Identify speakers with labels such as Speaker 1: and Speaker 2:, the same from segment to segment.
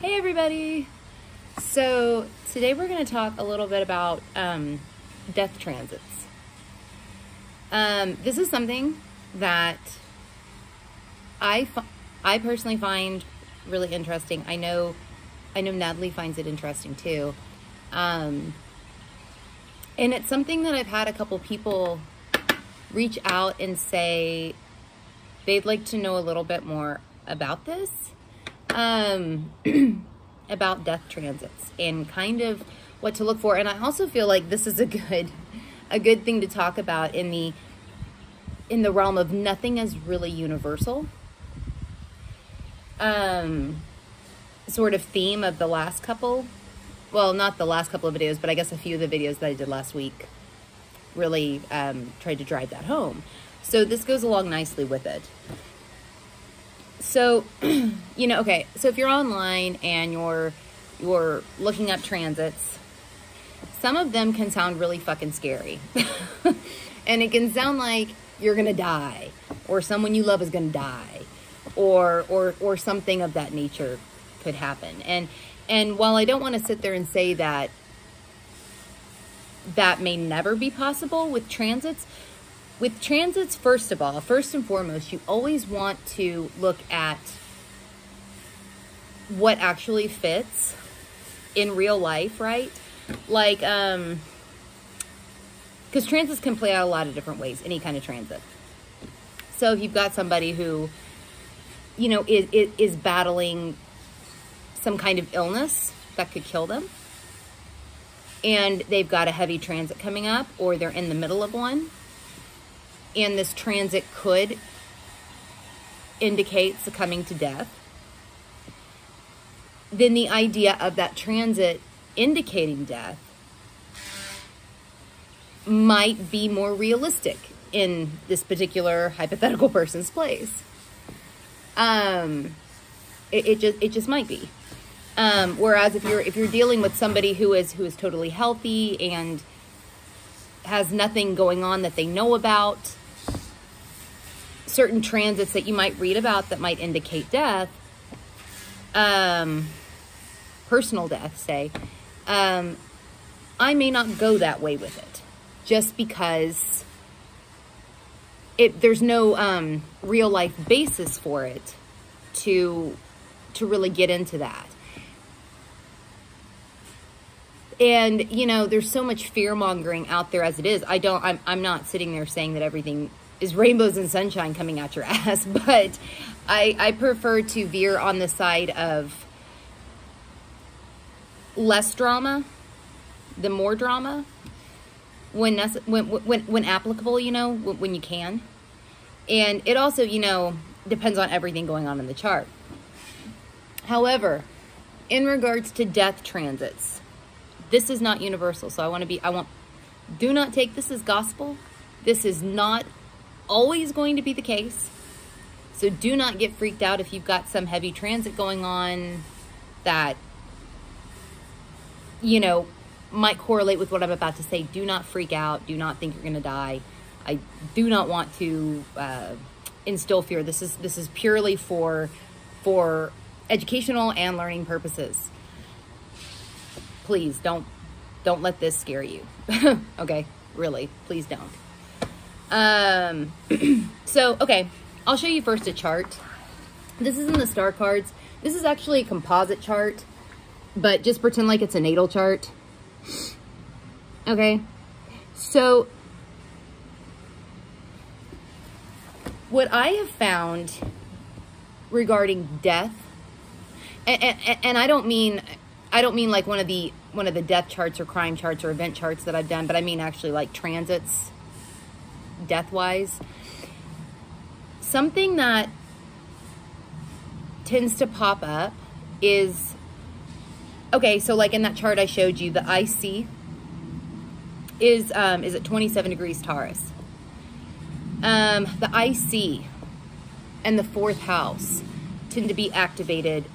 Speaker 1: Hey everybody! So today we're going to talk a little bit about death transits. This is something that I personally find really interesting. I know Natalie finds it interesting too. And it's something that I've had a couple people reach out and say they'd like to know a little bit more about this. About death transits and kind of what to look for. And I also feel like this is a good thing to talk about in the realm of nothing is really universal. Sort of theme of the last couple, well, not the last couple of videos, but I guess a few of the videos that I did last week really tried to drive that home. So this goes along nicely with it. So, okay, so if you're online and you're looking up transits, some of them can sound really fucking scary. And it can sound like you're going to die, or someone you love is going to die, or something of that nature could happen. And while I don't want to sit there and say that may never be possible with transits, first and foremost, you always want to look at what actually fits in real life, right? Like, because transits can play out a lot of different ways, any kind of transit. So if you've got somebody who, is battling some kind of illness that could kill them, and they've got a heavy transit coming up, or they're in the middle of one, and this transit could indicate succumbing to death, then the idea of that transit indicating death might be more realistic in this particular hypothetical person's place. It just might be. Whereas if you're dealing with somebody who is totally healthy and has nothing going on that they know about, certain transits that you might read about that might indicate death, personal death, say, I may not go that way with it, just because there's no real life basis for it to really get into that. And there's so much fear mongering out there as it is. I'm not sitting there saying that everything is rainbows and sunshine coming out your ass, but I prefer to veer on the side of less drama than more drama when applicable, when you can. And it also, depends on everything going on in the chart. However, in regards to death transits, this is not universal. So do not take this as gospel. This is not always going to be the case. So do not get freaked out if you've got some heavy transit going on that, might correlate with what I'm about to say. Do not freak out. Do not think you're going to die. I do not want to instill fear. This is purely for educational and learning purposes. Please don't let this scare you. Okay, really, please don't. So, okay, I'll show you first a chart. This is in the star cards. This is actually a composite chart, but just pretend like it's a natal chart. Okay, so what I have found regarding death, and I don't mean like one of the death charts or crime charts or event charts that I've done, but I mean actually like transits, death-wise. Something that tends to pop up is, okay, so like in that chart I showed you, the IC is at 27 degrees Taurus. The IC and the fourth house tend to be activated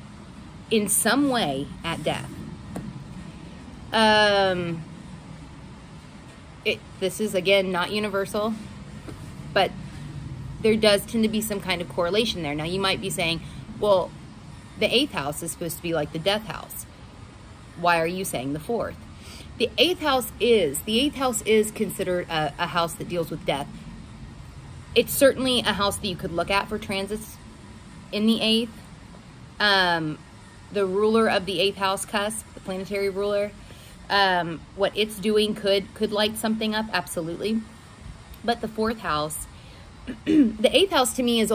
Speaker 1: in some way at death. This is, again, not universal, but there does tend to be some kind of correlation there. Now, you might be saying, well, The 8th house is supposed to be like the death house. Why are you saying the 4th? The 8th house is considered a house that deals with death. It's certainly a house that you could look at for transits in the 8th. The ruler of the 8th house cusp, the planetary ruler, what it's doing could light something up, absolutely. But the 4th house, the 8th house to me is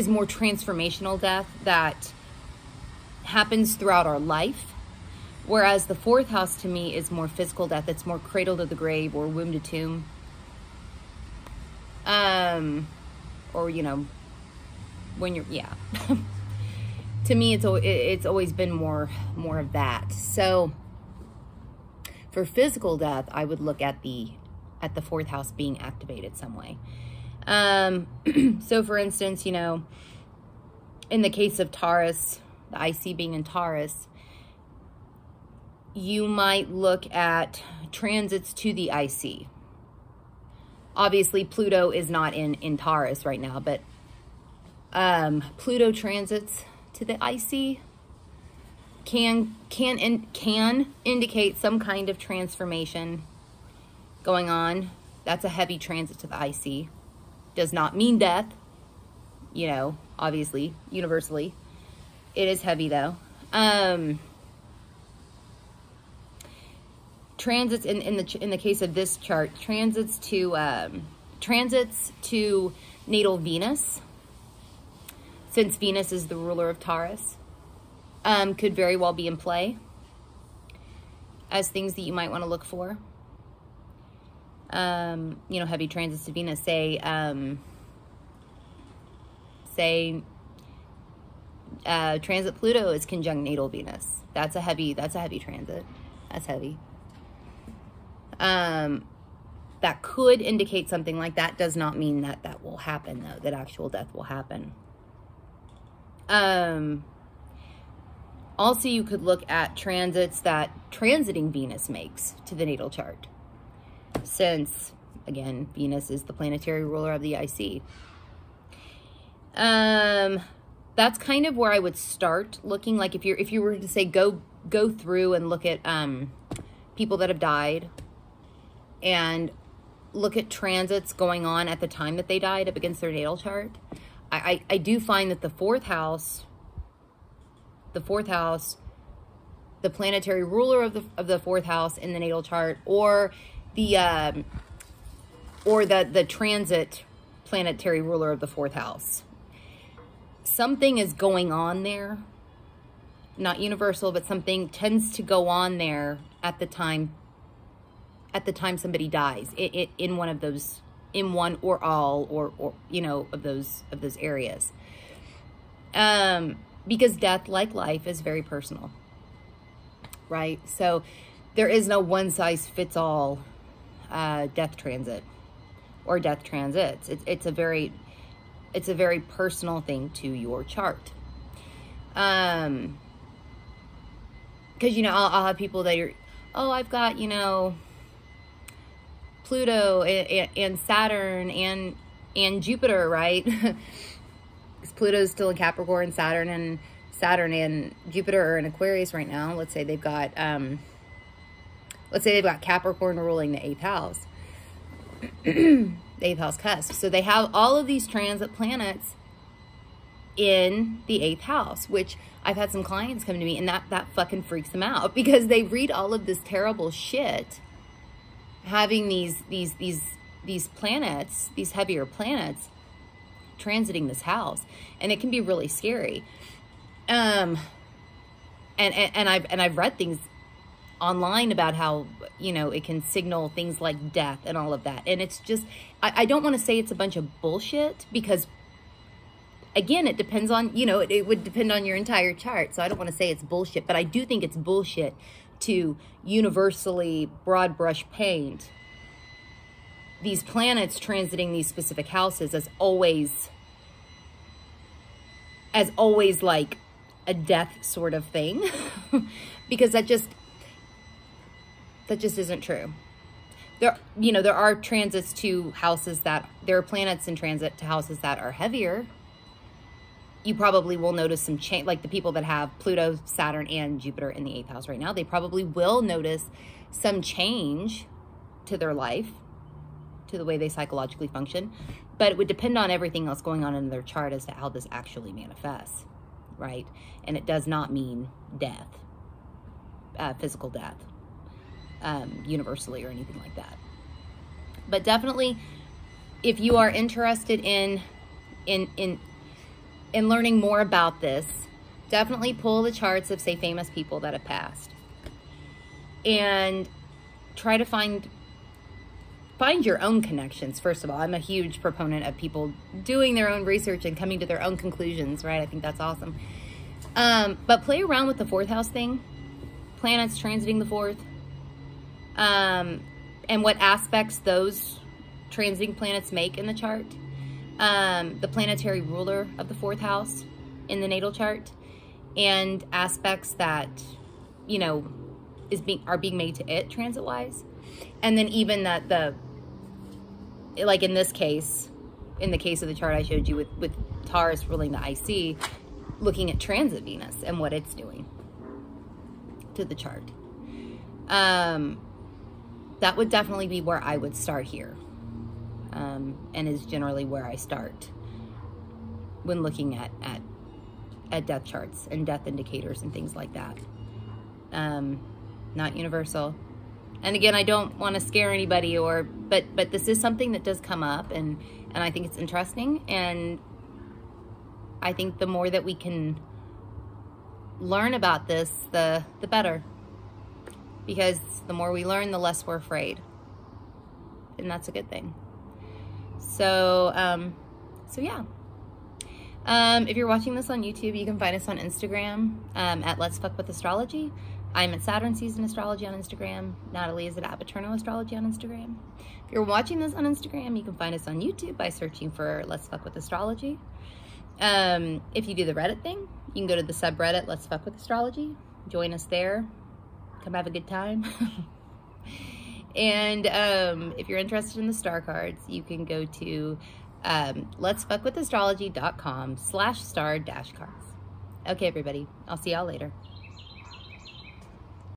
Speaker 1: more transformational death that happens throughout our life. Whereas the 4th house to me is more physical death. It's more cradle to the grave or womb to tomb. Or, you know, when you're, yeah. To me, it's always been more of that. So for physical death, I would look at the 4th house being activated some way. So for instance, you know, in the case of Taurus, the IC being in Taurus, you might look at transits to the IC. Obviously, Pluto is not in Taurus right now, but Pluto transits to the IC can indicate some kind of transformation going on. That's a heavy transit to the IC. Does not mean death, you know, obviously, universally. It is heavy, though. Transits in the case of this chart, transits to natal Venus, since Venus is the ruler of Taurus, could very well be in play as things that you might want to look for. You know, heavy transits to Venus, say transit Pluto is conjunct natal Venus. That's a heavy transit. That's heavy. That could indicate something like that. Does not mean that will happen, though, that actual death will happen. Also, you could look at transits that transiting Venus makes to the natal chart. Since, again, Venus is the planetary ruler of the IC. That's kind of where I would start looking. Like if you were to say go through and look at people that have died and look at transits going on at the time that they died up against their natal chart, I do find that the 4th house, the planetary ruler of the 4th house in the natal chart, or the transit planetary ruler of the 4th house, something is going on there. Not universal, but something tends to go on there at the time somebody dies, in one of those, in one or all, or you know, of those areas. Because death, like life, is very personal, right? So there is no one size fits all death transit or death transits. It's a very personal thing to your chart. Because, you know, I'll have people that are, oh, I've got, you know, Pluto and Saturn and Jupiter, right? Because Pluto's still in Capricorn, Saturn and Jupiter are in Aquarius right now. Let's say they've got Capricorn ruling the 8th house. The 8th house cusp. So they have all of these transit planets in the 8th house, which I've had some clients come to me and that fucking freaks them out, because they read all of this terrible shit, having these planets, these heavier planets transiting this house, and it can be really scary. And I've read things online about how, you know, it can signal things like death and all of that. And it's just, I don't want to say it's a bunch of bullshit, because again, it depends on, you know, it would depend on your entire chart. So I don't want to say it's bullshit, but I do think it's bullshit to universally broad brush paint these planets transiting these specific houses as always like a death sort of thing. Because that just isn't true. There are transits to houses that, there are planets in transit to houses that are heavier. you probably will notice some change, like the people that have Pluto, Saturn, and Jupiter in the 8th house right now, they probably will notice some change to their life, to the way they psychologically function, but it would depend on everything else going on in their chart as to how this actually manifests, right? And it does not mean death, physical death, universally or anything like that. But definitely, if you are interested in learning more about this, definitely pull the charts of, say, famous people that have passed, and try to find your own connections. First of all, I'm a huge proponent of people doing their own research and coming to their own conclusions, right? I think that's awesome. But play around with the 4th house thing, planets transiting the 4th, and what aspects those transiting planets make in the chart. The planetary ruler of the 4th house in the natal chart, and aspects that, you know, are being made to it transit-wise. And then even that like in this case, in the case of the chart I showed you with Taurus ruling the IC, looking at transit Venus and what it's doing to the chart. That would definitely be where I would start here. And is generally where I start when looking at death charts and death indicators and things like that. Not universal. And again, I don't want to scare anybody, but this is something that does come up, and I think it's interesting, and I think the more that we can learn about this, the better. Because the more we learn, the less we're afraid. And that's a good thing. So yeah. If you're watching this on YouTube, you can find us on Instagram at Let's Fuck With Astrology. I'm at Saturn Season Astrology on Instagram. Natalie is at Apaterno Astrology on Instagram. If you're watching this on Instagram, you can find us on YouTube by searching for Let's Fuck With Astrology. If you do the Reddit thing, you can go to the subreddit Let's Fuck With Astrology. Join us there. Come have a good time. And if you're interested in the star cards, you can go to letsfuckwithastrology.com/star-cards. Okay, everybody. I'll see y'all later.